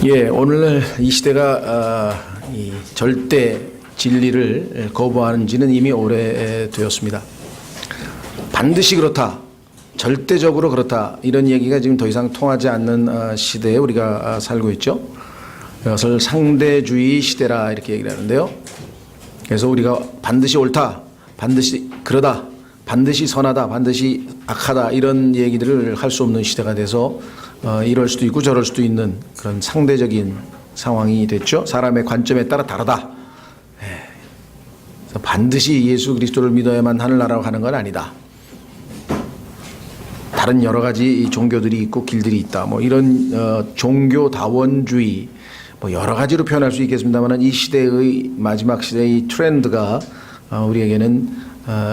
예, 오늘날 이 시대가 이 절대 진리를 거부하는 지는 이미 오래되었습니다. 반드시 그렇다, 절대적으로 그렇다, 이런 얘기가 지금 더 이상 통하지 않는 시대에 우리가 살고 있죠. 이것을 상대주의 시대라 이렇게 얘기를 하는데요. 그래서 우리가 반드시 옳다, 반드시 그러다, 반드시 선하다, 반드시 악하다, 이런 얘기들을 할 수 없는 시대가 돼서 이럴 수도 있고 저럴 수도 있는 그런 상대적인 상황이 됐죠. 사람의 관점에 따라 다르다. 그래서 반드시 예수 그리스도를 믿어야만 하늘나라로 가는 건 아니다. 다른 여러 가지 종교들이 있고 길들이 있다. 뭐 이런 종교다원주의, 뭐 여러 가지로 표현할 수 있겠습니다만, 이 시대의 마지막 시대의 트렌드가 우리에게는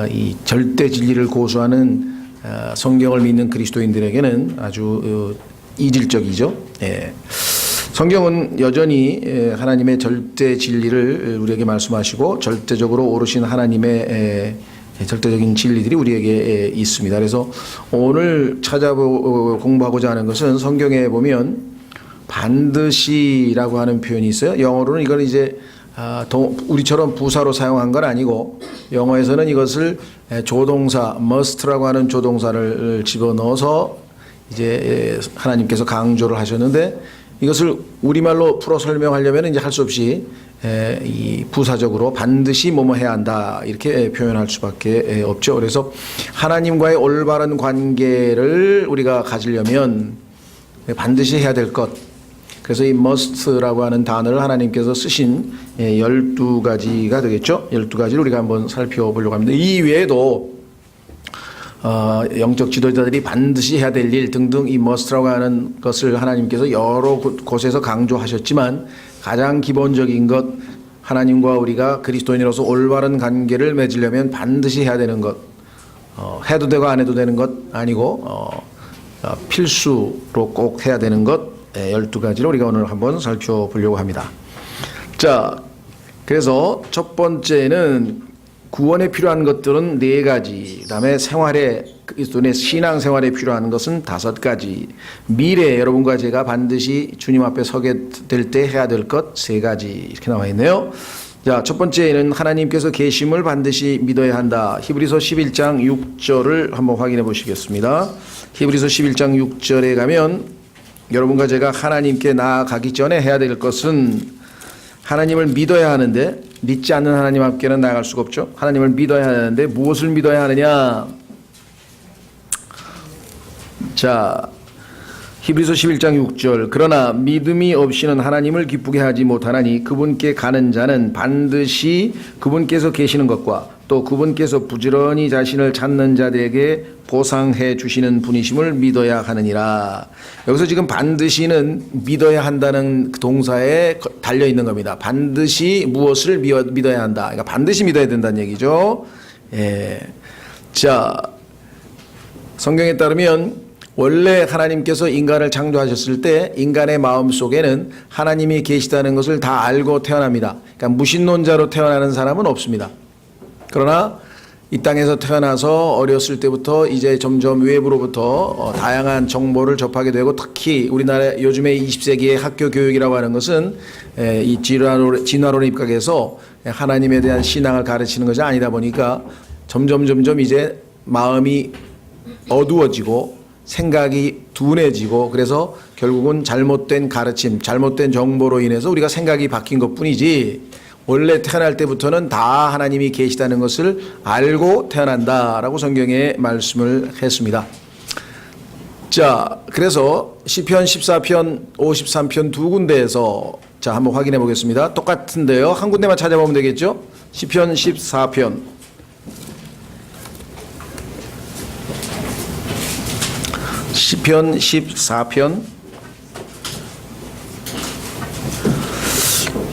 이 절대 진리를 고수하는 성경을 믿는 그리스도인들에게는 아주 이질적이죠. 예. 성경은 여전히 하나님의 절대 진리를 우리에게 말씀하시고 절대적으로 오르신 하나님의 절대적인 진리들이 우리에게 있습니다. 그래서 오늘 공부하고자 하는 것은, 성경에 보면 반드시라고 하는 표현이 있어요. 영어로는 이걸 이제 우리처럼 부사로 사용한 건 아니고, 영어에서는 이것을 조동사 must라고 하는 조동사를 집어넣어서 이제 하나님께서 강조를 하셨는데, 이것을 우리말로 풀어 설명하려면 이제 할 수 없이 이 부사적으로 반드시 뭐뭐 해야 한다 이렇게 표현할 수밖에 없죠. 그래서 하나님과의 올바른 관계를 우리가 가지려면 반드시 해야 될 것, 그래서 이 must라고 하는 단어를 하나님께서 쓰신 12가지가 되겠죠. 12가지를 우리가 한번 살펴보려고 합니다. 이 외에도 영적 지도자들이 반드시 해야 될 일 등등, 이 must라고 하는 것을 하나님께서 여러 곳에서 강조하셨지만, 가장 기본적인 것, 하나님과 우리가 그리스도인으로서 올바른 관계를 맺으려면 반드시 해야 되는 것, 해도 되고 안 해도 되는 것 아니고 필수로 꼭 해야 되는 것, 12가지를 우리가 오늘 한번 살펴보려고 합니다. 자, 그래서 첫 번째는 구원에 필요한 것들은 4가지, 그 다음에 그리스도인의 신앙생활에 필요한 것은 5가지, 미래에 여러분과 제가 반드시 주님 앞에 서게 될 때 해야 될 것 3가지, 이렇게 나와 있네요. 자, 첫 번째는 하나님께서 계심을 반드시 믿어야 한다. 히브리서 11장 6절을 한번 확인해 보시겠습니다. 히브리서 11장 6절에 가면, 여러분과 제가 하나님께 나아가기 전에 해야 될 것은, 하나님을 믿어야 하는데, 믿지 않는 하나님 앞에는 나아갈 수가 없죠. 하나님을 믿어야 하는데 무엇을 믿어야 하느냐? 자, 히브리서 11장 6절, 그러나 믿음이 없이는 하나님을 기쁘게 하지 못하나니 그분께 가는 자는 반드시 그분께서 계시는 것과 또 그분께서 부지런히 자신을 찾는 자들에게 보상해 주시는 분이심을 믿어야 하느니라. 여기서 지금 반드시는 믿어야 한다는 동사에 달려 있는 겁니다. 반드시 무엇을 믿어야 한다. 그러니까 반드시 믿어야 된다는 얘기죠. 예. 자, 성경에 따르면 원래 하나님께서 인간을 창조하셨을 때 인간의 마음 속에는 하나님이 계시다는 것을 다 알고 태어납니다. 그러니까 무신론자로 태어나는 사람은 없습니다. 그러나 이 땅에서 태어나서 어렸을 때부터 이제 점점 외부로부터 다양한 정보를 접하게 되고, 특히 우리나라 요즘의 20세기의 학교 교육이라고 하는 것은 이 진화론에 입각해서 하나님에 대한 신앙을 가르치는 것이 아니다 보니까 점점 이제 마음이 어두워지고 생각이 둔해지고, 그래서 결국은 잘못된 가르침, 잘못된 정보로 인해서 우리가 생각이 바뀐 것뿐이지, 원래 태어날 때부터는 다 하나님이 계시다는 것을 알고 태어난다라고 성경에 말씀을 했습니다. 자, 그래서 시편 14편, 53편 두 군데에서, 자, 한번 확인해 보겠습니다. 똑같은데요. 한 군데만 찾아보면 되겠죠? 시편 14편. 시편 14편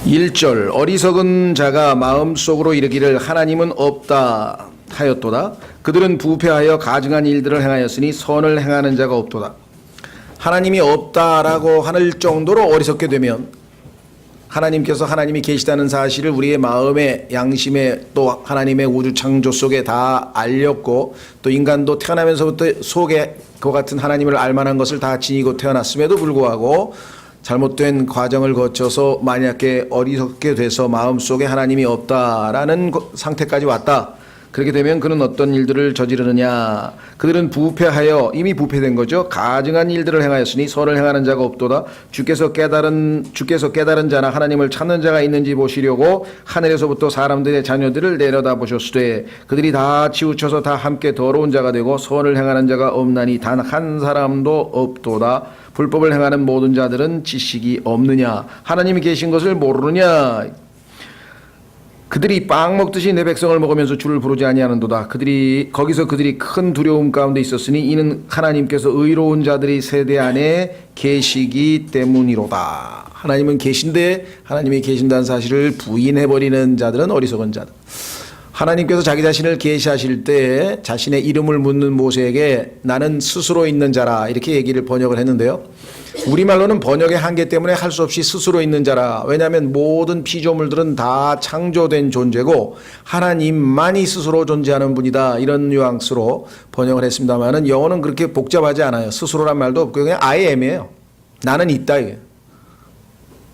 1절, 어리석은 자가 마음속으로 이르기를 하나님은 없다 하였도다. 그들은 부패하여 가증한 일들을 행하였으니 선을 행하는 자가 없도다. 하나님이 없다라고 할 정도로 어리석게 되면, 하나님께서 하나님이 계시다는 사실을 우리의 마음에, 양심에, 또 하나님의 우주 창조 속에 다 알렸고, 또 인간도 태어나면서부터 속에 그 같은 하나님을 알만한 것을 다 지니고 태어났음에도 불구하고 잘못된 과정을 거쳐서 만약에 어리석게 돼서 마음속에 하나님이 없다라는 상태까지 왔다. 그렇게 되면 그는 어떤 일들을 저지르느냐. 그들은 부패하여 이미 부패된 거죠. 가증한 일들을 행하였으니 선을 행하는 자가 없도다. 주께서 깨달은 자나 하나님을 찾는 자가 있는지 보시려고 하늘에서부터 사람들의 자녀들을 내려다 보셨으되 그들이 다 치우쳐서 다 함께 더러운 자가 되고 선을 행하는 자가 없나니 단 한 사람도 없도다. 불법을 행하는 모든 자들은 지식이 없느냐. 하나님이 계신 것을 모르느냐. 그들이 빵 먹듯이 내 백성을 먹으면서 주를 부르지 아니하는도다. 거기서 그들이 큰 두려움 가운데 있었으니 이는 하나님께서 의로운 자들이 세대 안에 계시기 때문이로다. 하나님은 계신데 하나님이 계신다는 사실을 부인해버리는 자들은 어리석은 자들. 하나님께서 자기 자신을 계시하실 때 자신의 이름을 묻는 모세에게 나는 스스로 있는 자라 이렇게 얘기를 번역을 했는데요. 우리말로는 번역의 한계 때문에 할 수 없이 스스로 있는 자라. 왜냐하면 모든 피조물들은 다 창조된 존재고 하나님만이 스스로 존재하는 분이다. 이런 뉘앙스로 번역을 했습니다만은 영어는 그렇게 복잡하지 않아요. 스스로란 말도 없고 그냥 I am이에요. 나는 있다. 이게.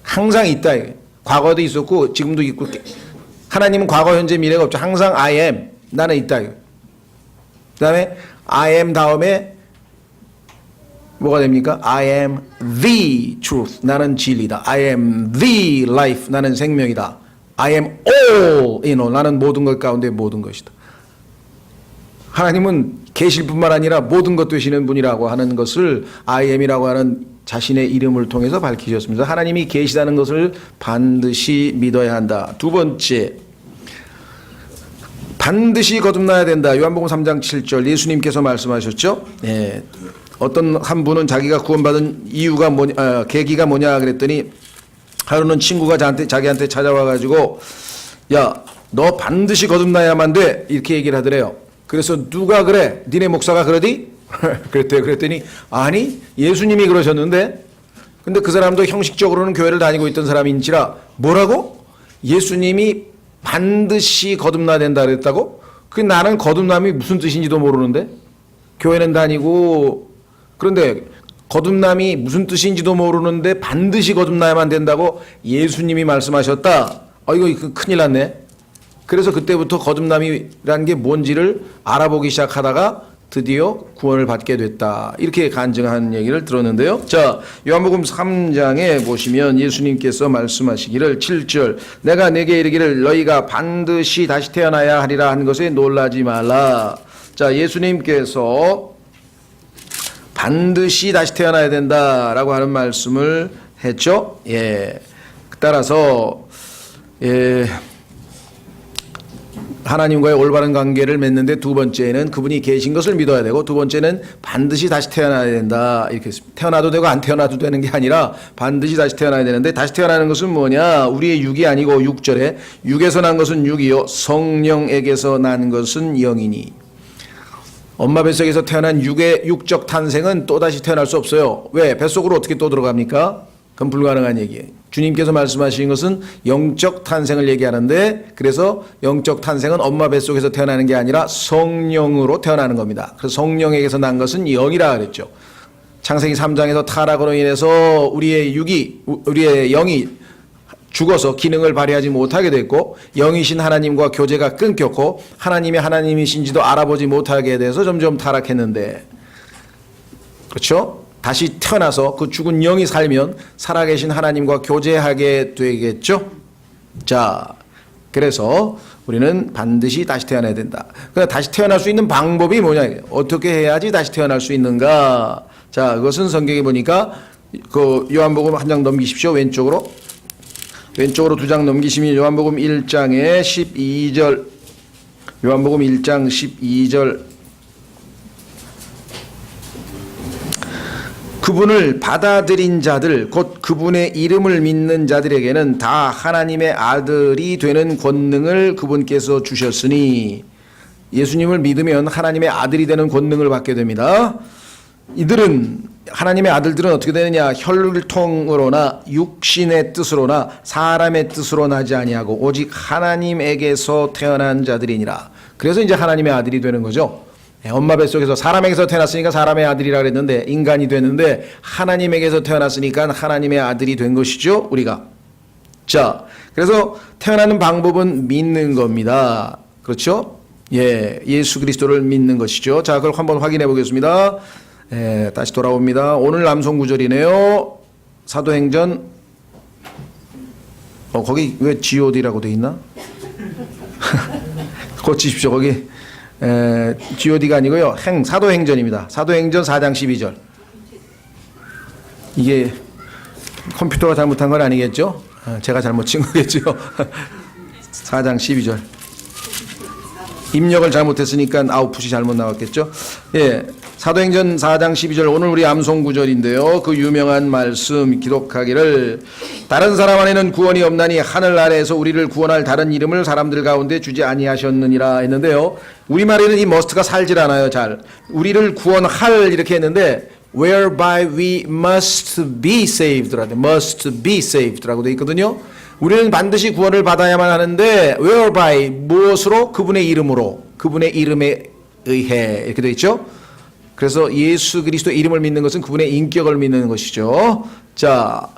항상 있다. 이게. 과거도 있었고 지금도 있고 하나님은 과거, 현재, 미래가 없죠. 항상 I am. 나는 있다. 그 다음에 I am 다음에 뭐가 됩니까? I am the truth. 나는 진리다. I am the life. 나는 생명이다. I am all in all. 나는 모든 것 가운데 모든 것이다. 하나님은 계실 뿐만 아니라 모든 것 되시는 분이라고 하는 것을 I am이라고 하는 자신의 이름을 통해서 밝히셨습니다. 하나님이 계시다는 것을 반드시 믿어야 한다. 두 번째, 반드시 거듭나야 된다. 요한복음 3장 7절 예수님께서 말씀하셨죠. 예. 어떤 한 분은 자기가 구원받은 이유가 계기가 뭐냐 그랬더니 하루는 친구가 자기한테 찾아와가지고 야, 너 반드시 거듭나야만 돼 이렇게 얘기를 하더래요. 그래서 누가 그래? 니네 목사가 그러디? 그랬대요. 그랬더니 아니 예수님이 그러셨는데. 근데 그 사람도 형식적으로는 교회를 다니고 있던 사람인지라 뭐라고? 예수님이 반드시 거듭나야 된다 그랬다고? 그 나는 거듭남이 무슨 뜻인지도 모르는데 교회는 다니고 그런데 거듭남이 무슨 뜻인지도 모르는데 반드시 거듭나야만 된다고 예수님이 말씀하셨다. 이거 큰일 났네. 그래서 그때부터 거듭남이라는 게 뭔지를 알아보기 시작하다가 드디어 구원을 받게 됐다. 이렇게 간증한 얘기를 들었는데요. 자, 요한복음 3장에 보시면 예수님께서 말씀하시기를 7절 내가 내게 이르기를 너희가 반드시 다시 태어나야 하리라 한 것에 놀라지 말라. 자, 예수님께서 반드시 다시 태어나야 된다라고 하는 말씀을 했죠. 예. 따라서 하나님과의 올바른 관계를 맺는데 두 번째는 그분이 계신 것을 믿어야 되고 두 번째는 반드시 다시 태어나야 된다. 이렇게 했습니다. 태어나도 되고 안 태어나도 되는 게 아니라 반드시 다시 태어나야 되는데 다시 태어나는 것은 뭐냐? 우리의 육이 아니고 6절에 육에서 난 것은 육이요 성령에게서 난 것은 영이니. 엄마 뱃속에서 태어난 육의 육적 탄생은 또다시 태어날 수 없어요. 왜? 뱃속으로 어떻게 또 들어갑니까? 그건 불가능한 얘기예요. 주님께서 말씀하신 것은 영적 탄생을 얘기하는데 그래서 영적 탄생은 엄마 뱃속에서 태어나는 게 아니라 성령으로 태어나는 겁니다. 그래서 성령에게서 난 것은 영이라 그랬죠. 창세기 3장에서 타락으로 인해서 우리의 영이 죽어서 기능을 발휘하지 못하게 됐고 영이신 하나님과 교제가 끊겼고 하나님이 하나님이신지도 알아보지 못하게 돼서 점점 타락했는데 그렇죠? 다시 태어나서 그 죽은 영이 살면 살아계신 하나님과 교제하게 되겠죠? 자, 그래서 우리는 반드시 다시 태어나야 된다. 그러니까 다시 태어날 수 있는 방법이 뭐냐? 어떻게 해야지 다시 태어날 수 있는가? 자, 그것은 성경에 보니까 그 요한복음 한 장 넘기십시오. 왼쪽으로 두 장 넘기시면 요한복음 1장에 12절 요한복음 1장 12절 그분을 받아들인 자들 곧 그분의 이름을 믿는 자들에게는 다 하나님의 아들이 되는 권능을 그분께서 주셨으니 예수님을 믿으면 하나님의 아들이 되는 권능을 받게 됩니다. 하나님의 아들들은 어떻게 되느냐? 혈통으로나 육신의 뜻으로나 사람의 뜻으로 나지 아니하고 오직 하나님에게서 태어난 자들이니라. 그래서 이제 하나님의 아들이 되는 거죠. 엄마 뱃속에서 사람에게서 태어났으니까 사람의 아들이라 그랬는데 인간이 됐는데 하나님에게서 태어났으니까 하나님의 아들이 된 것이죠, 우리가. 자, 그래서 태어나는 방법은 믿는 겁니다. 그렇죠? 예, 예수 그리스도를 믿는 것이죠. 자, 그걸 한번 확인해 보겠습니다. 다시 돌아옵니다. 오늘 남송 구절이네요. 사도행전, 거기 왜 GOD라고 돼 있나? 고치십시오. 거기 GOD가 아니고요. 사도행전입니다. 사도행전 4장 12절. 이게 컴퓨터가 잘못한 건 아니겠죠? 제가 잘못 친 거겠죠? 4장 12절. 입력을 잘못했으니까 아웃풋이 잘못 나왔겠죠? 예. 사도행전 4장 12절 오늘 우리 암송 구절인데요. 그 유명한 말씀 기록하기를 다른 사람 안에는 구원이 없나니 하늘 아래에서 우리를 구원할 다른 이름을 사람들 가운데 주지 아니하셨느니라 했는데요. 우리말에는 이 must가 살질 않아요. 잘. 우리를 구원할 이렇게 했는데 whereby we must be saved라고 must be saved라고 되어 있거든요. 우리는 반드시 구원을 받아야만 하는데 whereby 무엇으로? 그분의 이름으로, 그분의 이름에 의해 이렇게 되어 있죠. 그래서 예수 그리스도의 이름을 믿는 것은 그분의 인격을 믿는 것이죠. 자,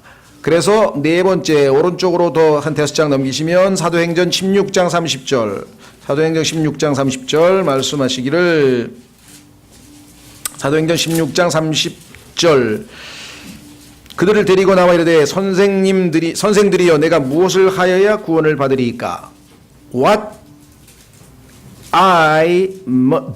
그래서 네 번째 오른쪽으로 더 한 5장 넘기시면 사도행전 16장 30절 사도행전 16장 30절 말씀하시기를 사도행전 16장 30절 그들을 데리고 나와 이르되 선생들이여 내가 무엇을 하여야 구원을 받으리이까? What I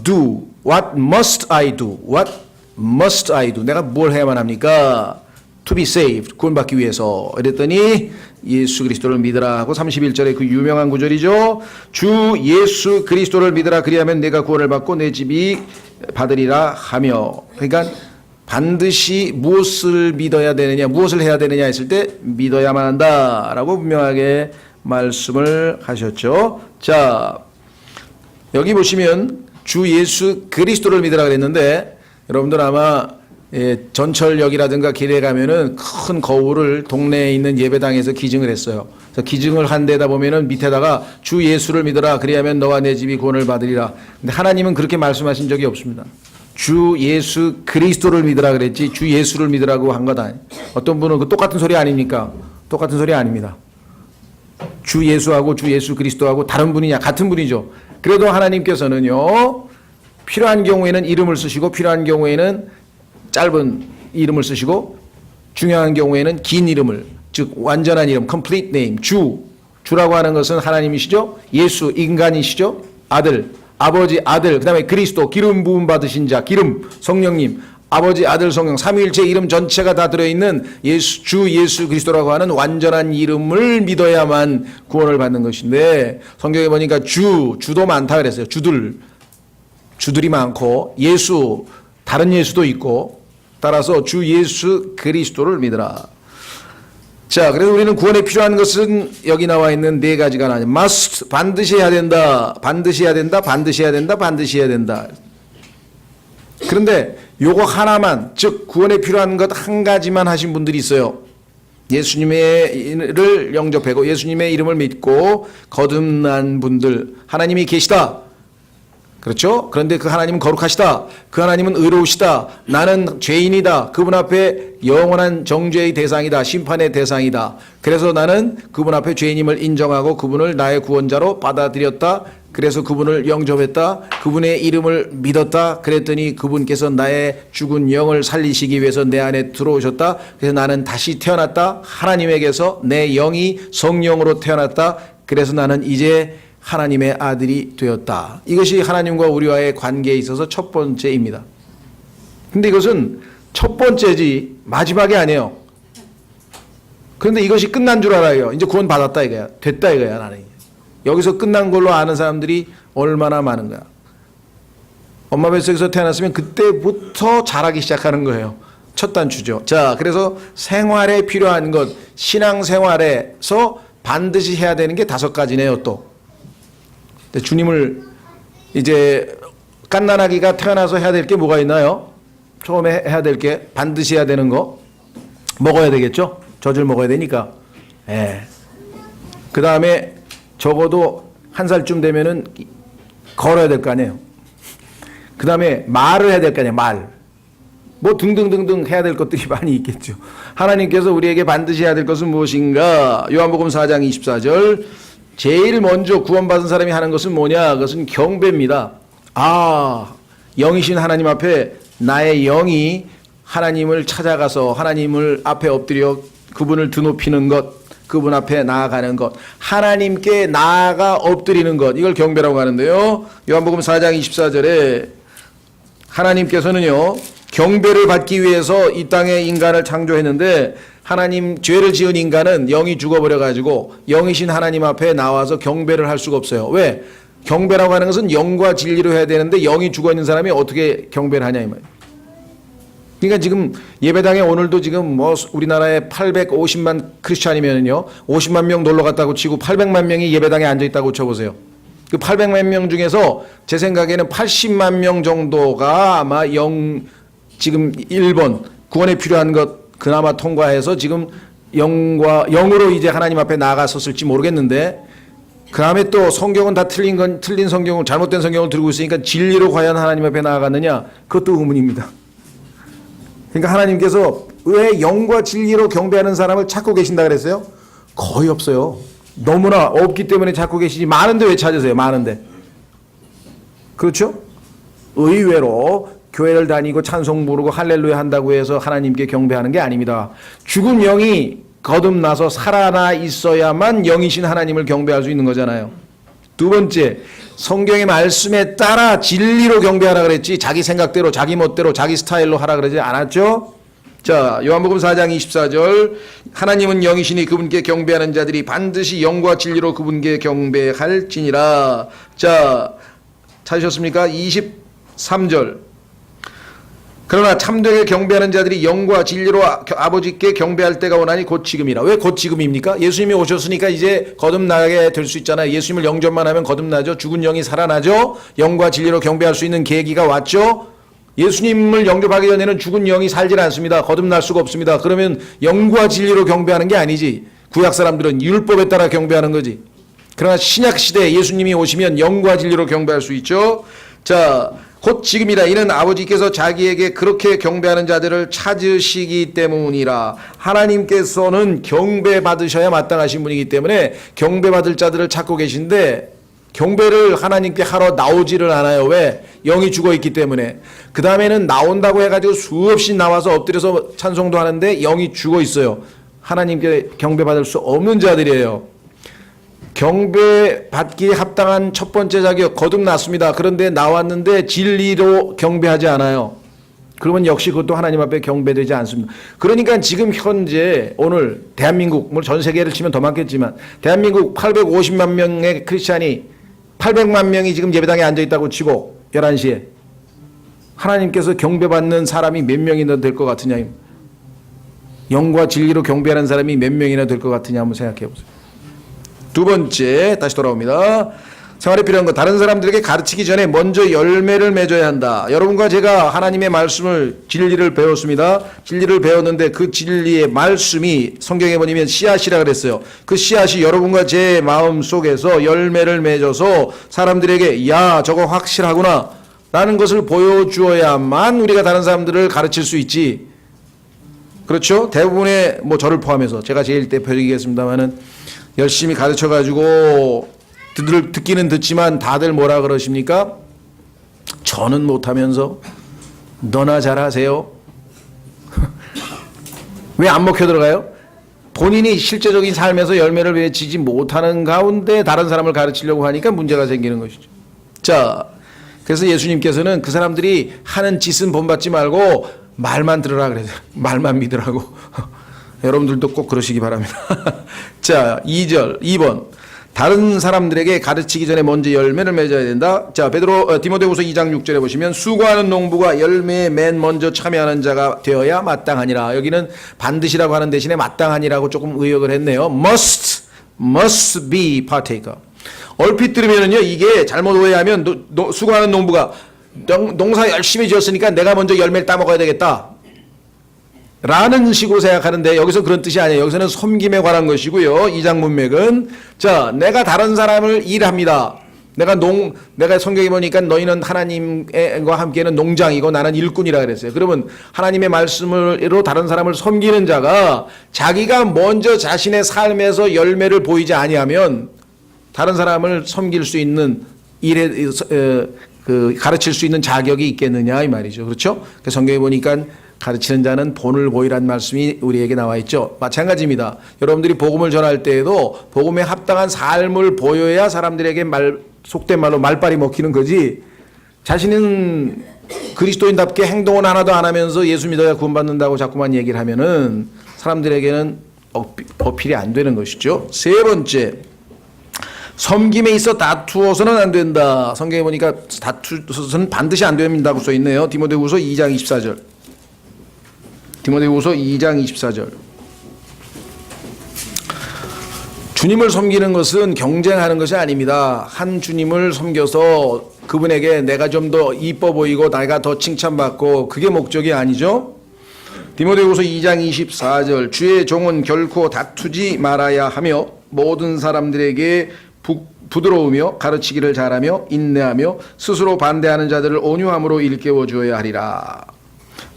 do. What must I do? What must I do? 내가 뭘 해야만 합니까? To be saved. 구원받기 위해서. 이랬더니 예수 그리스도를 믿으라 하고 31절에 그 유명한 구절이죠. 주 예수 그리스도를 믿으라 그리하면 내가 구원을 받고 내 집이 받으리라 하며. 그러니까 반드시 무엇을 믿어야 되느냐, 무엇을 해야 되느냐 했을 때 믿어야만 한다라고 분명하게 말씀을 하셨죠. 자, 여기 보시면 주 예수 그리스도를 믿으라 그랬는데 여러분들 아마 전철역이라든가 길에 가면은 큰 거울을 동네에 있는 예배당에서 기증을 했어요. 그래서 기증을 한 데다 보면은 밑에다가 주 예수를 믿으라 그리하면 너와 내 집이 구원을 받으리라. 근데 하나님은 그렇게 말씀하신 적이 없습니다. 주 예수 그리스도를 믿으라 그랬지 주 예수를 믿으라고 한 것 아니에요. 어떤 분은 그 똑같은 소리 아닙니까? 똑같은 소리 아닙니다. 주 예수하고 주 예수 그리스도하고 다른 분이냐? 같은 분이죠. 그래도 하나님께서는요, 필요한 경우에는 이름을 쓰시고 필요한 경우에는 짧은 이름을 쓰시고 중요한 경우에는 긴 이름을, 즉 완전한 이름, complete name, 주라고 하는 것은 하나님이시죠. 예수, 인간이시죠. 아들, 아버지, 아들, 그 다음에 그리스도, 기름 부음 받으신 자, 기름, 성령님, 아버지, 아들, 성령, 삼위일체 이름 전체가 다 들어있는 주 예수 그리스도라고 하는 완전한 이름을 믿어야만 구원을 받는 것인데 성경에 보니까 주도 많다 그랬어요. 주들이 많고 예수, 다른 예수도 있고 따라서 주 예수 그리스도를 믿으라. 자, 그래서 우리는 구원에 필요한 것은 여기 나와 있는 네 가지가 아니라 must, 반드시 해야 된다, 반드시 해야 된다, 반드시 해야 된다, 반드시 해야 된다. 그런데 요거 하나만, 즉 구원에 필요한 것 한 가지만 하신 분들이 있어요. 예수님을 영접하고 예수님의 이름을 믿고 거듭난 분들, 하나님이 계시다. 그렇죠? 그런데 그 하나님은 거룩하시다. 그 하나님은 의로우시다. 나는 죄인이다. 그분 앞에 영원한 정죄의 대상이다. 심판의 대상이다. 그래서 나는 그분 앞에 죄인임을 인정하고 그분을 나의 구원자로 받아들였다. 그래서 그분을 영접했다. 그분의 이름을 믿었다. 그랬더니 그분께서 나의 죽은 영을 살리시기 위해서 내 안에 들어오셨다. 그래서 나는 다시 태어났다. 하나님에게서 내 영이 성령으로 태어났다. 그래서 나는 이제 하나님의 아들이 되었다. 이것이 하나님과 우리와의 관계에 있어서 첫 번째입니다. 근데 이것은 첫 번째지 마지막이 아니에요. 그런데 이것이 끝난 줄 알아요. 이제 구원 받았다 이거야. 됐다 이거야 나는. 여기서 끝난 걸로 아는 사람들이 얼마나 많은 거야. 엄마 뱃속에서 태어났으면 그때부터 자라기 시작하는 거예요. 첫 단추죠. 자, 그래서 생활에 필요한 것, 신앙생활에서 반드시 해야 되는 게 5가지네요 또. 주님을 이제 갓난아기가 태어나서 해야 될 게 뭐가 있나요? 처음에 해야 될 게 반드시 해야 되는 거 먹어야 되겠죠? 젖을 먹어야 되니까. 예. 그 다음에 적어도 1살쯤 되면은 걸어야 될 거 아니에요. 그 다음에 말을 해야 될 거 아니에요. 말. 뭐 등등등등 해야 될 것들이 많이 있겠죠. 하나님께서 우리에게 반드시 해야 될 것은 무엇인가? 요한복음 4장 24절. 제일 먼저 구원받은 사람이 하는 것은 뭐냐? 그것은 경배입니다. 아, 영이신 하나님 앞에 나의 영이 하나님을 찾아가서 하나님을 앞에 엎드려 그분을 드높이는 것, 그분 앞에 나아가는 것, 하나님께 나아가 엎드리는 것, 이걸 경배라고 하는데요. 요한복음 4장 24절에 하나님께서는요, 경배를 받기 위해서 이 땅에 인간을 창조했는데 하나님 죄를 지은 인간은 영이 죽어버려가지고 영이신 하나님 앞에 나와서 경배를 할 수가 없어요. 왜? 경배라고 하는 것은 영과 진리로 해야 되는데 영이 죽어있는 사람이 어떻게 경배를 하냐 이 말이에요. 그러니까 지금 예배당에 오늘도 지금 뭐 우리나라에 850만 크리스찬이면요 50만 명 놀러 갔다고 치고 800만 명이 예배당에 앉아 있다고 쳐보세요. 그 800만 명 중에서 제 생각에는 80만 명 정도가 아마 지금 1번 구원에 필요한 것 그나마 통과해서 지금 영으로 이제 하나님 앞에 나아갔었을지 모르겠는데, 그 다음에 또 성경은 다 틀린 성경을, 잘못된 성경을 들고 있으니까 진리로 과연 하나님 앞에 나아갔느냐? 그것도 의문입니다. 그러니까 하나님께서 왜 영과 진리로 경배하는 사람을 찾고 계신다 그랬어요? 거의 없어요. 너무나 없기 때문에 찾고 계시지. 많은데 왜 찾으세요? 많은데. 그렇죠? 의외로 교회를 다니고 찬송 부르고 할렐루야 한다고 해서 하나님께 경배하는 게 아닙니다. 죽은 영이 거듭나서 살아나 있어야만 영이신 하나님을 경배할 수 있는 거잖아요. 두 번째, 성경의 말씀에 따라 진리로 경배하라 그랬지 자기 생각대로 자기 멋대로 자기 스타일로 하라 그러지 않았죠. 자, 요한복음 4장 24절, 하나님은 영이시니 그분께 경배하는 자들이 반드시 영과 진리로 그분께 경배할지니라. 자, 찾으셨습니까? 23절, 그러나 참되게 경배하는 자들이 영과 진리로 아버지께 경배할 때가 오나니 곧 지금이라. 왜 곧 지금입니까? 예수님이 오셨으니까 이제 거듭나게 될 수 있잖아요. 예수님을 영접만 하면 거듭나죠. 죽은 영이 살아나죠. 영과 진리로 경배할 수 있는 계기가 왔죠. 예수님을 영접하기 전에는 죽은 영이 살질 않습니다. 거듭날 수가 없습니다. 그러면 영과 진리로 경배하는 게 아니지. 구약 사람들은 율법에 따라 경배하는 거지. 그러나 신약 시대에 예수님이 오시면 영과 진리로 경배할 수 있죠. 자, 곧 지금이라. 이는 아버지께서 자기에게 그렇게 경배하는 자들을 찾으시기 때문이라. 하나님께서는 경배받으셔야 마땅하신 분이기 때문에 경배받을 자들을 찾고 계신데 경배를 하나님께 하러 나오지를 않아요. 왜? 영이 죽어있기 때문에. 그 다음에는 나온다고 해가지고 수없이 나와서 엎드려서 찬송도 하는데 영이 죽어있어요. 하나님께 경배받을 수 없는 자들이에요. 경배받기에 합당한 첫 번째 자격, 거듭났습니다. 그런데 나왔는데 진리로 경배하지 않아요. 그러면 역시 그것도 하나님 앞에 경배되지 않습니다. 그러니까 지금 현재 오늘 대한민국, 뭐 전 세계를 치면 더 많겠지만 대한민국 850만 명의 크리스찬이 800만 명이 지금 예배당에 앉아있다고 치고 11시에 하나님께서 경배받는 사람이 몇 명이나 될 것 같으냐. 영과 진리로 경배하는 사람이 몇 명이나 될 것 같으냐 한번 생각해 보세요. 두 번째, 다시 돌아옵니다. 생활에 필요한 것, 다른 사람들에게 가르치기 전에 먼저 열매를 맺어야 한다. 여러분과 제가 하나님의 말씀을, 진리를 배웠습니다. 진리를 배웠는데 그 진리의 말씀이 성경에 보면 씨앗이라 그랬어요. 그 씨앗이 여러분과 제 마음 속에서 열매를 맺어서 사람들에게 야, 저거 확실하구나 라는 것을 보여주어야만 우리가 다른 사람들을 가르칠 수 있지. 그렇죠? 대부분의, 뭐 저를 포함해서 제가 제일 대표적이겠습니다만은 열심히 가르쳐가지고 듣기는 듣지만 다들 뭐라 그러십니까? 저는 못하면서 너나 잘하세요. 왜 안 먹혀 들어가요? 본인이 실제적인 삶에서 열매를 맺지 못하는 가운데 다른 사람을 가르치려고 하니까 문제가 생기는 것이죠. 자, 그래서 예수님께서는 그 사람들이 하는 짓은 본받지 말고 말만 들으라 그래요. 말만 믿으라고. 여러분들도 꼭 그러시기 바랍니다. 자, 2번. 다른 사람들에게 가르치기 전에 먼저 열매를 맺어야 된다. 자, 디모데후서 2장 6절에 보시면 수고하는 농부가 열매에 맨 먼저 참여하는 자가 되어야 마땅하니라. 여기는 반드시라고 하는 대신에 마땅하니라고 조금 의역을 했네요. must be partaker. 얼핏 들으면은요, 이게 잘못 오해하면 수고하는 농부가 농사 열심히 지었으니까 내가 먼저 열매를 따먹어야 되겠다 라는 식으로 생각하는데 여기서 그런 뜻이 아니에요. 여기서는 섬김에 관한 것이고요. 2장 문맥은 자, 내가 다른 사람을 일합니다. 내가 성경에 보니까 너희는 하나님과 함께는 농장이고 나는 일꾼이라 그랬어요. 그러면 하나님의 말씀으로 다른 사람을 섬기는 자가 자기가 먼저 자신의 삶에서 열매를 보이지 아니하면 다른 사람을 섬길 수 있는 일에 가르칠 수 있는 자격이 있겠느냐 이 말이죠. 그렇죠? 성경에 보니까 가르치는 자는 본을 보이란 말씀이 우리에게 나와 있죠. 마찬가지입니다. 여러분들이 복음을 전할 때에도 복음에 합당한 삶을 보여야 사람들에게 속된 말로 말빨이 먹히는 거지, 자신은 그리스도인답게 행동은 하나도 안 하면서 예수 믿어야 구원받는다고 자꾸만 얘기를 하면은 사람들에게는 어필이 안 되는 것이죠. 세 번째, 섬김에 있어 다투어서는 안 된다. 성경에 보니까 다투어서는 반드시 안 된다고 써 있네요. 디모데후서 2장 24절. 디모데후서 2장 24절. 주님을 섬기는 것은 경쟁하는 것이 아닙니다. 한 주님을 섬겨서 그분에게 내가 좀 더 이뻐 보이고 내가 더 칭찬받고, 그게 목적이 아니죠. 디모데후서 2장 24절. 주의 종은 결코 다투지 말아야 하며 모든 사람들에게 부드러우며 가르치기를 잘하며 인내하며 스스로 반대하는 자들을 온유함으로 일깨워 주어야 하리라.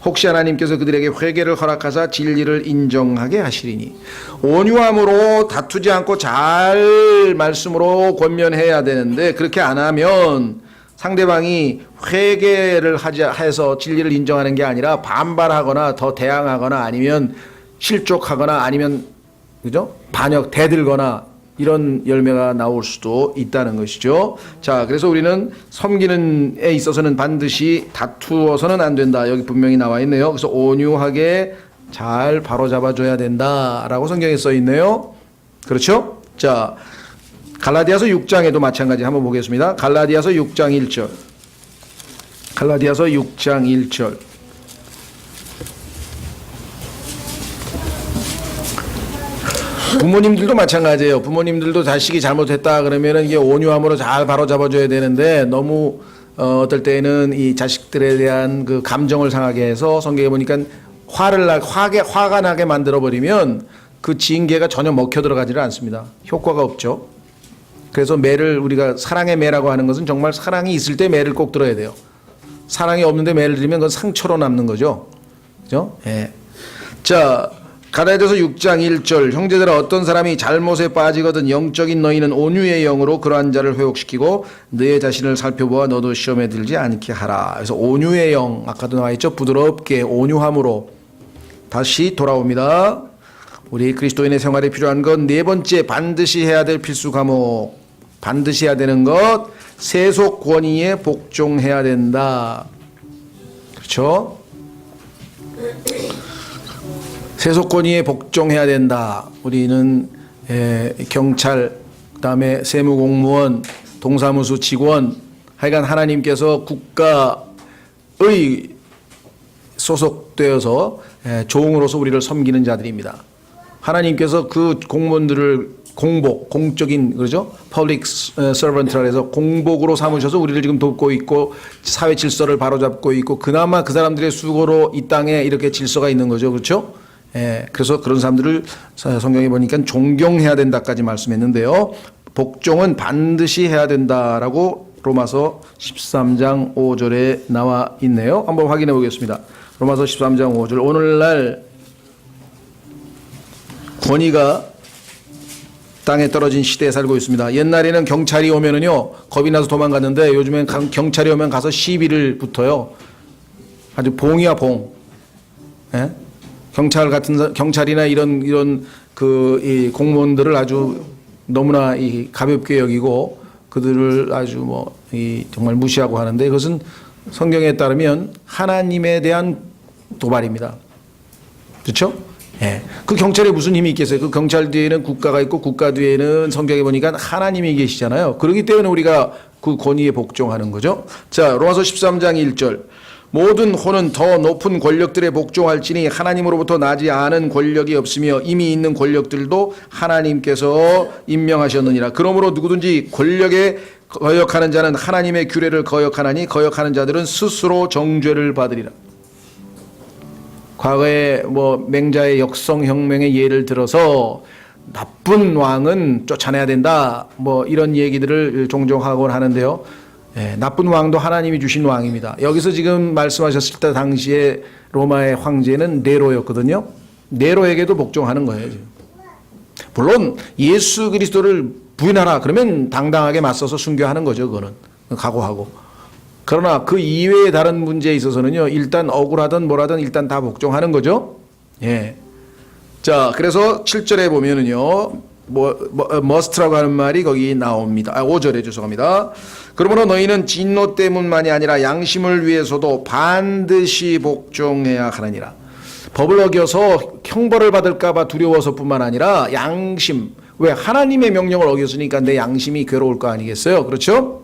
혹시 하나님께서 그들에게 회개를 허락하사 진리를 인정하게 하시리니. 온유함으로 다투지 않고 잘 말씀으로 권면해야 되는데, 그렇게 안 하면 상대방이 회개를 해서 진리를 인정하는 게 아니라 반발하거나 더 대항하거나 아니면 실족하거나 아니면 그죠? 반역 대들거나 이런 열매가 나올 수도 있다는 것이죠. 자, 그래서 우리는 섬기는 에 있어서는 반드시 다투어서는 안 된다. 여기 분명히 나와 있네요. 그래서 온유하게 잘 바로잡아줘야 된다라고 성경에 써 있네요. 그렇죠? 자, 갈라디아서 6장에도 마찬가지 한번 보겠습니다. 갈라디아서 6장 1절. 갈라디아서 6장 1절. 부모님들도 마찬가지예요. 부모님들도 자식이 잘못했다 그러면은 이게 온유함으로 잘 바로잡아줘야 되는데, 너무 어떨 때는 이 자식들에 대한 그 감정을 상하게 해서 성경에 보니까 화가 나게 만들어 버리면 그 징계가 전혀 먹혀 들어가지를 않습니다. 효과가 없죠. 그래서 매를, 우리가 사랑의 매라고 하는 것은 정말 사랑이 있을 때 매를 꼭 들어야 돼요. 사랑이 없는데 매를 들면 그건 상처로 남는 거죠. 그죠? 예. 자, 갈라디아서 6장 1절. 형제들아, 어떤 사람이 잘못에 빠지거든 영적인 너희는 온유의 영으로 그러한 자를 회복시키고 너의 자신을 살펴보아 너도 시험에 들지 않게 하라. 그래서 온유의 영, 아까도 나와 있죠. 부드럽게 온유함으로 다시 돌아옵니다. 우리 그리스도인의 생활에 필요한 건 네 번째, 반드시 해야 될 필수 과목. 반드시 해야 되는 것, 세속 권위에 복종해야 된다. 그렇죠? 세속 권위에 복종해야 된다. 우리는 경찰, 그다음에 세무공무원, 동사무소 직원, 하여간 하나님께서 국가의 소속되어서 종으로서 우리를 섬기는 자들입니다. 하나님께서 그 공무원들을 공적인, 그러죠? public servant라 해서 공복으로 삼으셔서 우리를 지금 돕고 있고 사회 질서를 바로잡고 있고, 그나마 그 사람들의 수고로 이 땅에 이렇게 질서가 있는 거죠. 그렇죠? 그래서 그런 사람들을 성경에 보니까 존경해야 된다까지 말씀했는데요. 복종은 반드시 해야 된다라고 로마서 13장 5절에 나와 있네요. 한번 확인해 보겠습니다. 로마서 13장 5절. 오늘날 권위가 땅에 떨어진 시대에 살고 있습니다. 옛날에는 경찰이 오면은요, 겁이 나서 도망갔는데 요즘엔 경찰이 오면 가서 시비를 붙어요. 아주 봉이야 봉. 예? 경찰이나 이런 이 공무원들을 아주 너무나 가볍게 여기고 그들을 아주 정말 무시하고 하는데, 그것은 성경에 따르면 하나님에 대한 도발입니다. 그렇죠? 예. 그 경찰에 무슨 힘이 있겠어요? 그 경찰 뒤에는 국가가 있고 국가 뒤에는 성경에 보니까 하나님이 계시잖아요. 그렇기 때문에 우리가 그 권위에 복종하는 거죠. 자, 로마서 13장 1절. 모든 혼은 더 높은 권력들에 복종할지니 하나님으로부터 나지 않은 권력이 없으며 이미 있는 권력들도 하나님께서 임명하셨느니라. 그러므로 누구든지 권력에 거역하는 자는 하나님의 규례를 거역하나니 거역하는 자들은 스스로 정죄를 받으리라. 과거에 맹자의 역성혁명의 예를 들어서 나쁜 왕은 쫓아내야 된다. 뭐 이런 얘기들을 종종 하곤 하는데요. 예, 나쁜 왕도 하나님이 주신 왕입니다. 여기서 지금 말씀하셨을 때 당시에 로마의 황제는 네로였거든요. 네로에게도 복종하는 거예요. 지금. 물론 예수 그리스도를 부인하라 그러면 당당하게 맞서서 순교하는 거죠. 그거는 각오하고. 그러나 그 이외의 다른 문제에 있어서는요. 일단 억울하든 뭐라든 일단 다 복종하는 거죠. 예. 자, 그래서 7절에 보면은요. must라고 하는 말이 거기 나옵니다. 5절에 죄송합니다. 그러므로 너희는 진노 때문만이 아니라 양심을 위해서도 반드시 복종해야 하느니라. 법을 어겨서 형벌을 받을까봐 두려워서뿐만 아니라 양심, 왜 하나님의 명령을 어겼으니까 내 양심이 괴로울 거 아니겠어요? 그렇죠?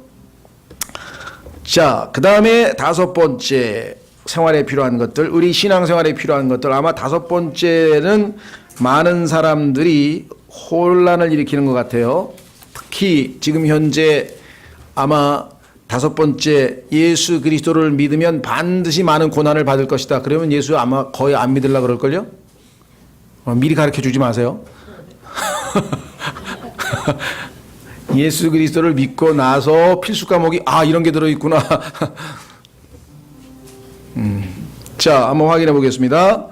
자, 그 다음에 5번째 생활에 필요한 것들, 우리 신앙생활에 필요한 것들, 아마 5번째는 많은 사람들이 혼란을 일으키는 것 같아요. 특히 지금 현재 아마 5번째, 예수 그리스도를 믿으면 반드시 많은 고난을 받을 것이다. 그러면 예수 아마 거의 안 믿으려고 그럴걸요? 미리 가르쳐 주지 마세요. 예수 그리스도를 믿고 나서 필수 과목이 이런 게 들어있구나. 자, 한번 확인해 보겠습니다.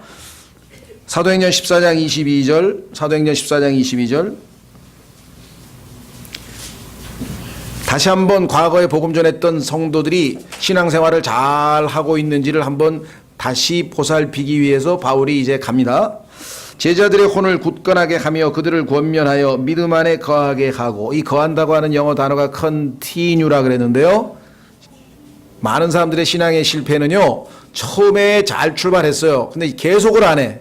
사도행전 14장 22절, 사도행전 14장 22절. 다시 한번 과거에 복음 전했던 성도들이 신앙생활을 잘 하고 있는지를 한번 다시 보살피기 위해서 바울이 이제 갑니다. 제자들의 혼을 굳건하게 하며 그들을 권면하여 믿음 안에 거하게 하고, 이 거한다고 하는 영어 단어가 continue라 그랬는데요. 많은 사람들의 신앙의 실패는요, 처음에 잘 출발했어요. 근데 계속을 안 해.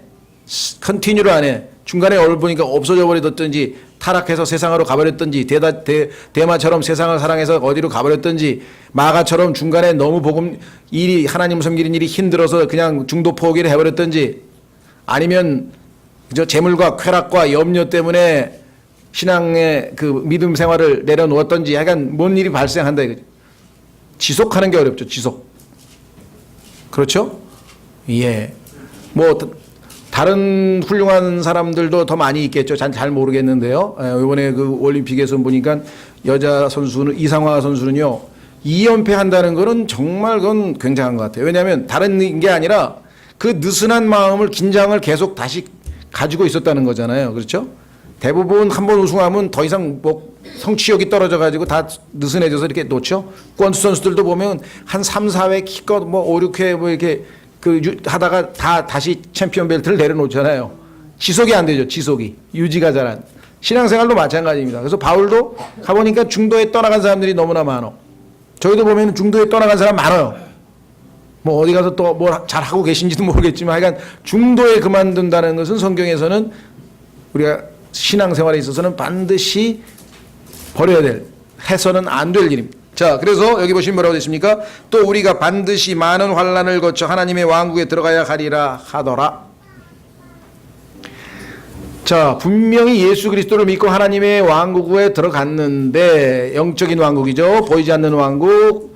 continue를 안 해. 중간에 얼 보니까 없어져 버리던지, 타락해서 세상으로 가버렸던지, 대마처럼 세상을 사랑해서 어디로 가버렸던지, 마가처럼 중간에 너무 복음 일이, 하나님 섬기는 일이 힘들어서 그냥 중도 포기를 해버렸던지, 아니면 재물과 쾌락과 염려 때문에 신앙의 그 믿음 생활을 내려놓았던지, 약간 뭔 일이 발생한다 이거죠. 지속하는 게 어렵죠. 지속. 그렇죠? 예. 뭐 다른 훌륭한 사람들도 더 많이 있겠죠. 잘 모르겠는데요. 이번에 그 올림픽에서 보니까 여자 선수는, 이상화 선수는요, 2연패 한다는 거는 정말 그건 굉장한 것 같아요. 왜냐하면 다른 게 아니라 그 느슨한 마음을, 긴장을 계속 다시 가지고 있었다는 거잖아요. 그렇죠? 대부분 한 번 우승하면 더 이상 뭐 성취욕이 떨어져 가지고 다 느슨해져서 이렇게 놓죠. 권투 선수들도 보면 한 3, 4회 키껏 뭐 5, 6회 뭐 이렇게 하다가 다시 챔피언 벨트를 내려놓잖아요. 지속이 안 되죠. 지속이. 유지가 잘 안. 신앙생활도 마찬가지입니다. 그래서 바울도 가보니까 중도에 떠나간 사람들이 너무나 많아. 저희도 보면 중도에 떠나간 사람 많아요. 뭐 어디 가서 또 뭘 잘하고 계신지도 모르겠지만, 하여간 중도에 그만둔다는 것은 성경에서는 우리가 신앙생활에 있어서는 반드시 버려야 될, 해서는 안 될 일입니다. 자, 그래서 여기 보시면 뭐라고 되십니까? 또 우리가 반드시 많은 환난을 거쳐 하나님의 왕국에 들어가야 하리라 하더라. 자, 분명히 예수 그리스도를 믿고 하나님의 왕국에 들어갔는데, 영적인 왕국이죠. 보이지 않는 왕국,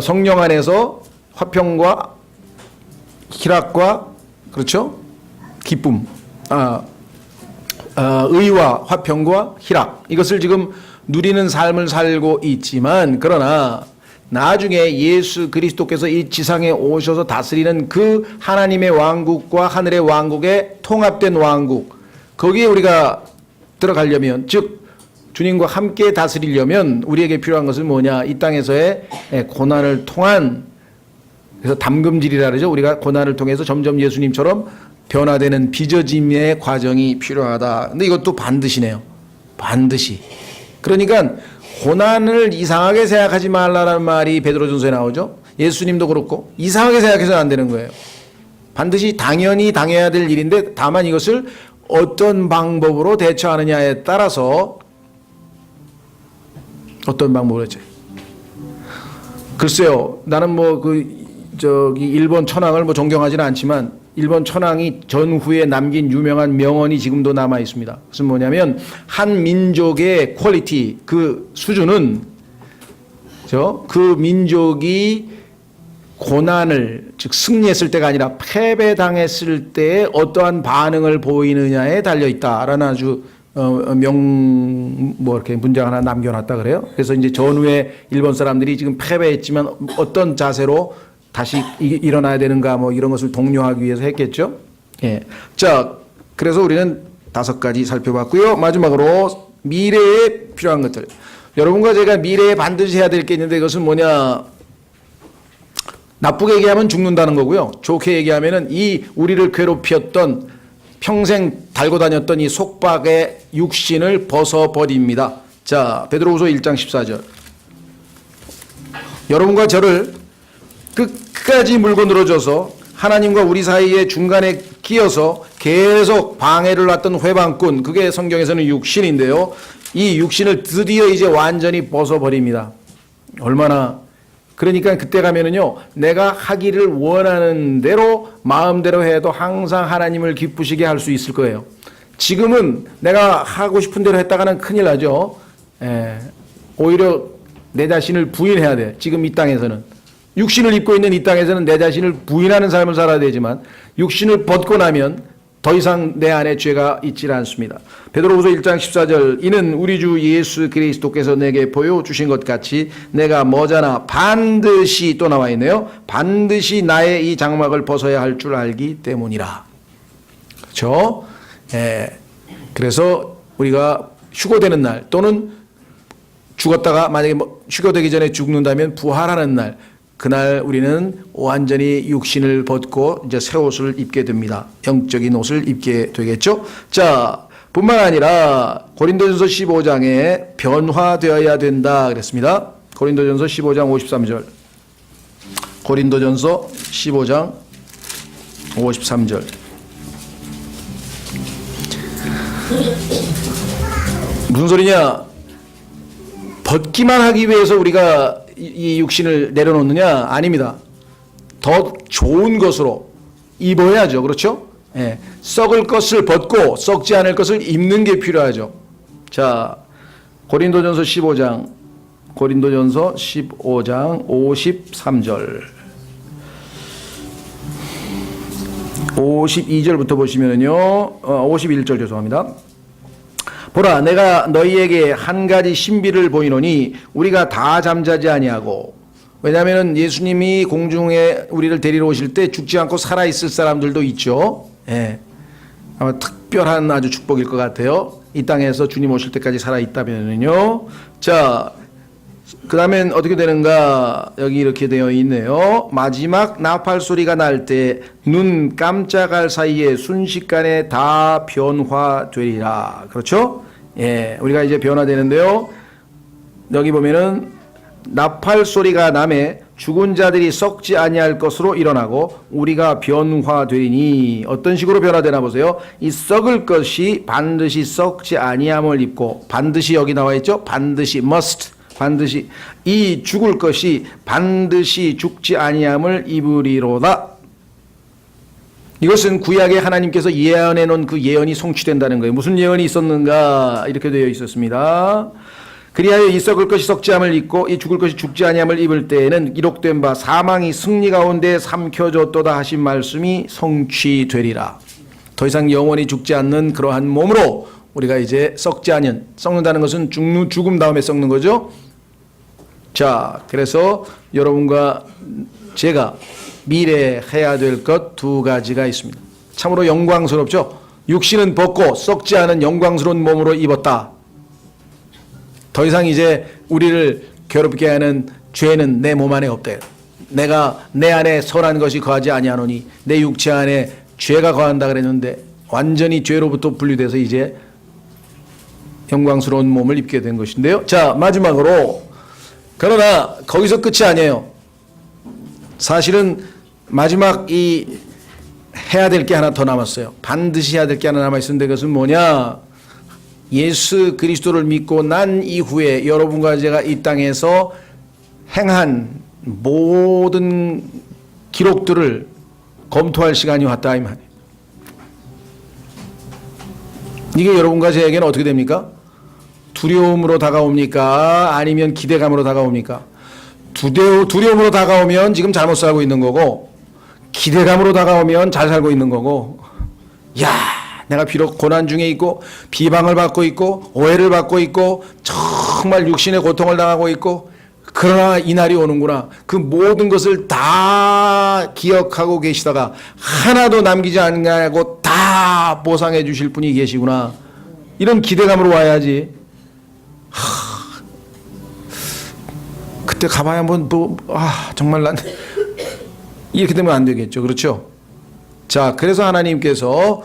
성령 안에서 화평과 희락과, 그렇죠? 기쁨, 의와 화평과 희락, 이것을 지금 누리는 삶을 살고 있지만, 그러나 나중에 예수 그리스도께서 이 지상에 오셔서 다스리는 그 하나님의 왕국과 하늘의 왕국의 통합된 왕국, 거기에 우리가 들어가려면, 즉 주님과 함께 다스리려면 우리에게 필요한 것은 뭐냐? 이 땅에서의 고난을 통한, 그래서 담금질이라 그러죠. 우리가 고난을 통해서 점점 예수님처럼 변화되는 빚어짐의 과정이 필요하다. 근데 이것도 반드시네요. 반드시. 그러니까 고난을 이상하게 생각하지 말라는 말이 베드로전서에 나오죠. 예수님도 그렇고 이상하게 생각해서는 안 되는 거예요. 반드시 당연히 당해야 될 일인데, 다만 이것을 어떤 방법으로 대처하느냐에 따라서, 어떤 방법으로 했죠. 글쎄요, 나는 뭐 일본 천황을 뭐 존경하지는 않지만, 일본 천황이 전후에 남긴 유명한 명언이 지금도 남아 있습니다. 그것은 뭐냐면, 한 민족의 퀄리티, 그 수준은 그 민족이 고난을, 즉 승리했을 때가 아니라 패배당했을 때에 어떠한 반응을 보이느냐에 달려 있다라는 아주 이렇게 문장 하나 남겨놨다 그래요. 그래서 이제 전후에 일본 사람들이 지금 패배했지만 어떤 자세로 다시 일어나야 되는가 뭐 이런 것을 독려하기 위해서 했겠죠. 예. 자, 그래서 우리는 5가지 살펴봤고요. 마지막으로 미래에 필요한 것들. 여러분과 제가 미래에 반드시 해야 될 게 있는데 이것은 뭐냐? 나쁘게 얘기하면 죽는다는 거고요. 좋게 얘기하면은 이 우리를 괴롭혔던 평생 달고 다녔던 이 속박의 육신을 벗어버립니다. 자, 베드로후서 1장 14절. 여러분과 저를 끝까지 물고 늘어져서 하나님과 우리 사이에 중간에 끼어서 계속 방해를 놨던 회방꾼, 그게 성경에서는 육신인데요. 이 육신을 드디어 이제 완전히 벗어버립니다. 얼마나, 그러니까 그때 가면은요, 내가 하기를 원하는 대로 마음대로 해도 항상 하나님을 기쁘시게 할 수 있을 거예요. 지금은 내가 하고 싶은 대로 했다가는 큰일 나죠. 오히려 내 자신을 부인해야 돼. 지금 이 땅에서는. 육신을 입고 있는 이 땅에서는 내 자신을 부인하는 삶을 살아야 되지만 육신을 벗고 나면 더 이상 내 안에 죄가 있지 않습니다. 베드로후서 1장 14절, 이는 우리 주 예수 그리스도께서 내게 보여주신 것 같이 내가 머지않아 반드시, 또 나와 있네요, 반드시 나의 이 장막을 벗어야 할 줄 알기 때문이라. 그렇죠? 그래서 우리가 휴거되는 날, 또는 죽었다가 만약에 휴거되기 전에 죽는다면 부활하는 날, 그날 우리는 완전히 육신을 벗고 이제 새 옷을 입게 됩니다. 영적인 옷을 입게 되겠죠. 자, 뿐만 아니라 고린도전서 15장에 변화되어야 된다 그랬습니다. 고린도전서 15장 53절. 고린도전서 15장 53절. 무슨 소리냐? 벗기만 하기 위해서 우리가 이 육신을 내려놓느냐? 아닙니다. 더 좋은 것으로 입어야죠. 그렇죠? 예. 썩을 것을 벗고 썩지 않을 것을 입는 게 필요하죠. 자, 고린도전서 15장 53절 52절부터 보시면은요, 51절 죄송합니다. 보라, 내가 너희에게 한 가지 신비를 보이노니 우리가 다 잠자지 아니하고. 왜냐하면 예수님이 공중에 우리를 데리러 오실 때 죽지 않고 살아있을 사람들도 있죠. 예. 아마 특별한 아주 축복일 것 같아요. 이 땅에서 주님 오실 때까지 살아있다면은요. 자, 그 다음엔 어떻게 되는가? 여기 이렇게 되어 있네요. 마지막 나팔 소리가 날 때 눈 깜짝할 사이에 순식간에 다 변화되리라. 그렇죠? 예, 우리가 이제 변화되는데요. 여기 보면은 나팔 소리가 나매 죽은 자들이 썩지 아니할 것으로 일어나고 우리가 변화되리니. 어떤 식으로 변화되나 보세요. 이 썩을 것이 반드시 썩지 아니함을 입고, 반드시 여기 나와 있죠. 반드시 must, 반드시 이 죽을 것이 반드시 죽지 아니함을 입으리로다. 이것은 구약에 하나님께서 예언해 놓은 그 예언이 성취된다는 거예요. 무슨 예언이 있었는가? 이렇게 되어 있었습니다. 그리하여 이 썩을 것이 썩지 않음을 입고 이 죽을 것이 죽지 아니함을 입을 때에는 기록된 바 사망이 승리 가운데 삼켜졌도다 하신 말씀이 성취되리라. 더 이상 영원히 죽지 않는 그러한 몸으로 우리가 이제 썩지 않은, 썩는다는 것은 죽음 다음에 썩는 거죠. 자, 그래서 여러분과 제가 미래에 해야 될 것 2가지가 있습니다. 참으로 영광스럽죠. 육신은 벗고 썩지 않은 영광스러운 몸으로 입었다. 더 이상 이제 우리를 괴롭게 하는 죄는 내 몸 안에 없다. 내가 내 안에 선한 것이 거하지 아니하노니 내 육체 안에 죄가 거한다 그랬는데 완전히 죄로부터 분리돼서 이제 영광스러운 몸을 입게 된 것인데요. 자, 마지막으로, 그러나 거기서 끝이 아니에요. 사실은 마지막 이 해야 될 게 하나 더 남았어요. 반드시 해야 될 게 하나 남아있는데 그것은 뭐냐? 예수 그리스도를 믿고 난 이후에 여러분과 제가 이 땅에서 행한 모든 기록들을 검토할 시간이 왔다 이 말이에요. 이게 여러분과 저에게는 어떻게 됩니까? 두려움으로 다가옵니까? 아니면 기대감으로 다가옵니까? 두려움으로 다가오면 지금 잘못 살고 있는 거고, 기대감으로 다가오면 잘 살고 있는 거고, 야, 내가 비록 고난 중에 있고 비방을 받고 있고 오해를 받고 있고 정말 육신의 고통을 당하고 있고, 그러나 이날이 오는구나. 그 모든 것을 다 기억하고 계시다가 하나도 남기지 않냐고 다 보상해 주실 분이 계시구나. 이런 기대감으로 와야지. 그때 가봐야 한번 정말 난 이렇게 되면 안 되겠죠. 그렇죠? 자, 그래서 하나님께서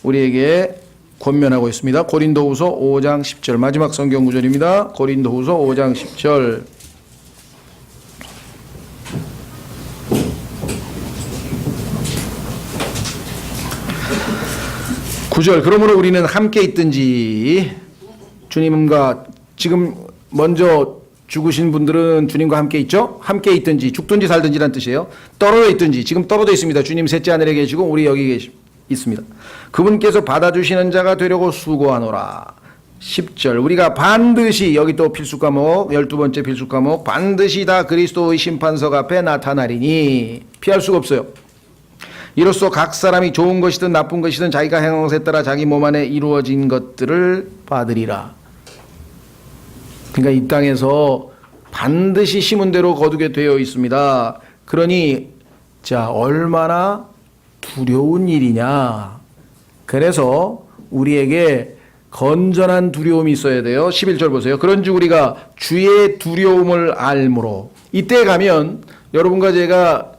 우리에게 권면하고 있습니다. 고린도후서 5장 10절 마지막 성경 구절입니다. 고린도후서 5장 10절. 구절. 그러므로 우리는 함께 있든지, 주님과 지금 먼저 죽으신 분들은 주님과 함께 있죠? 함께 있든지 죽든지 살든지란 뜻이에요. 떨어져 있든지, 지금 떨어져 있습니다. 주님 셋째 하늘에 계시고 우리 여기 있습니다. 그분께서 받아주시는 자가 되려고 수고하노라. 10절. 우리가 반드시, 여기 또 필수 과목 12번째 필수 과목, 반드시 다 그리스도의 심판석 앞에 나타나리니, 피할 수가 없어요. 이로써 각 사람이 좋은 것이든 나쁜 것이든 자기가 행한 것에 따라 자기 몸 안에 이루어진 것들을 받으리라. 그러니까 이 땅에서 반드시 심은 대로 거두게 되어 있습니다. 그러니 자, 얼마나 두려운 일이냐. 그래서 우리에게 건전한 두려움이 있어야 돼요. 11절 보세요. 그런즉 우리가 주의 두려움을 알므로. 이때 가면 여러분과 제가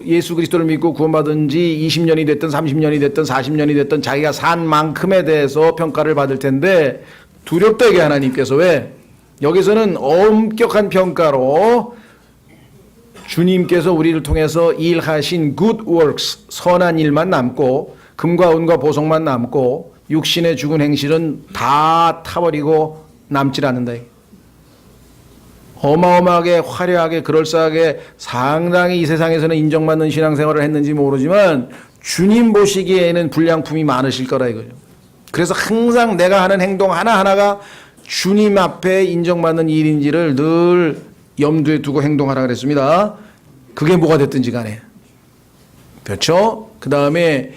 예수 그리스도를 믿고 구원받은 지 20년이 됐든 30년이 됐든 40년이 됐든 자기가 산 만큼에 대해서 평가를 받을 텐데, 두렵다 이게 하나님께서. 왜? 여기서는 엄격한 평가로 주님께서 우리를 통해서 일하신 good works, 선한 일만 남고 금과 은과 보석만 남고 육신의 죽은 행실은 다 타버리고 남질 않는다. 어마어마하게 화려하게 그럴싸하게 상당히 이 세상에서는 인정받는 신앙생활을 했는지 모르지만 주님 보시기에는 불량품이 많으실 거라 이거죠. 그래서 항상 내가 하는 행동 하나하나가 주님 앞에 인정받는 일인지를 늘 염두에 두고 행동하라 그랬습니다. 그게 뭐가 됐든지 간에. 그렇죠? 그 다음에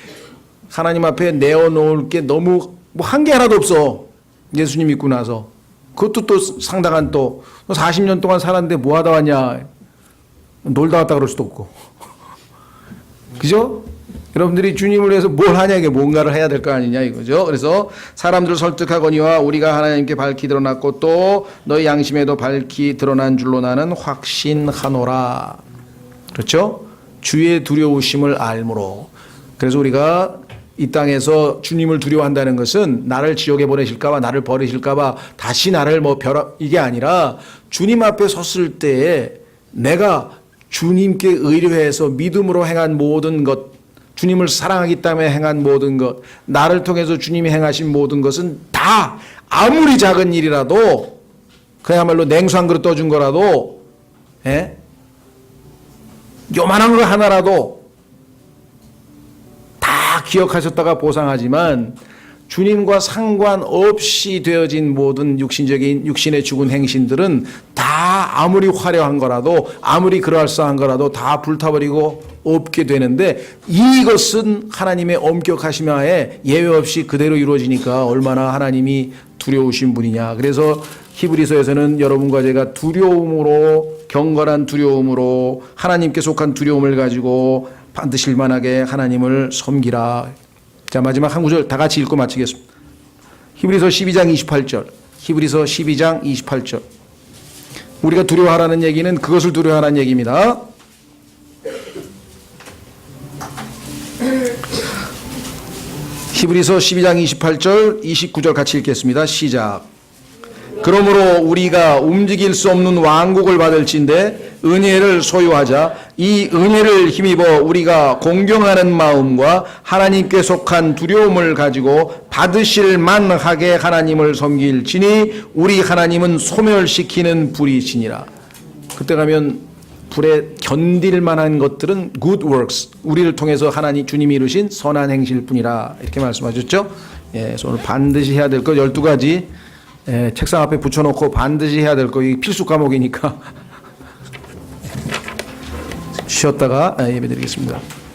하나님 앞에 내어놓을 게 너무 한 게 하나도 없어. 예수님 믿고 나서. 그것도 또 상당한, 또 40년 동안 살았는데 뭐 하다 왔냐. 놀다 왔다 그럴 수도 없고. 그죠? 여러분들이 주님을 위해서 뭘 하냐, 이게 뭔가를 해야 될 거 아니냐 이거죠. 그래서 사람들을 설득하거니와 우리가 하나님께 밝히 드러났고 또 너희 양심에도 밝히 드러난 줄로 나는 확신하노라. 그렇죠? 주의 두려우심을 알므로. 그래서 우리가 이 땅에서 주님을 두려워한다는 것은 나를 지옥에 보내실까봐, 나를 버리실까봐, 다시 나를 이게 아니라 주님 앞에 섰을 때에 내가 주님께 의뢰해서 믿음으로 행한 모든 것, 주님을 사랑하기 때문에 행한 모든 것, 나를 통해서 주님이 행하신 모든 것은 다 아무리 작은 일이라도, 그야말로 냉수 한 그릇 떠준 거라도, 요만한 거 하나라도 다 기억하셨다가 보상하지만 주님과 상관없이 되어진 모든 육신의 죽은 행신들은 다 아무리 화려한 거라도, 아무리 그럴싸한 거라도 다 불타버리고 없게 되는데, 이것은 하나님의 엄격하심 하에 예외 없이 그대로 이루어지니까 얼마나 하나님이 두려우신 분이냐. 그래서 히브리서에서는 여러분과 제가 두려움으로, 경건한 두려움으로, 하나님께 속한 두려움을 가지고 반드시 일만하게 하나님을 섬기라. 자, 마지막 한 구절 다 같이 읽고 마치겠습니다. 히브리서 12장 28절. 히브리서 12장 28절. 우리가 두려워하라는 얘기는 그것을 두려워하라는 얘기입니다. 히브리서 12장 28절, 29절 같이 읽겠습니다. 시작. 그러므로 우리가 움직일 수 없는 왕국을 받을진대 은혜를 소유하자. 이 은혜를 힘입어 우리가 공경하는 마음과 하나님께 속한 두려움을 가지고 받으실 만하게 하나님을 섬길지니 우리 하나님은 소멸시키는 불이시니라. 그때 가면 불에 견딜 만한 것들은 good works, 우리를 통해서 주님이 이루신 선한 행실 뿐이라, 이렇게 말씀하셨죠. 그래서 오늘 반드시 해야 될 것 12가지 책상 앞에 붙여놓고 반드시 해야 될 거, 이 필수 과목이니까 쉬었다가 예배드리겠습니다.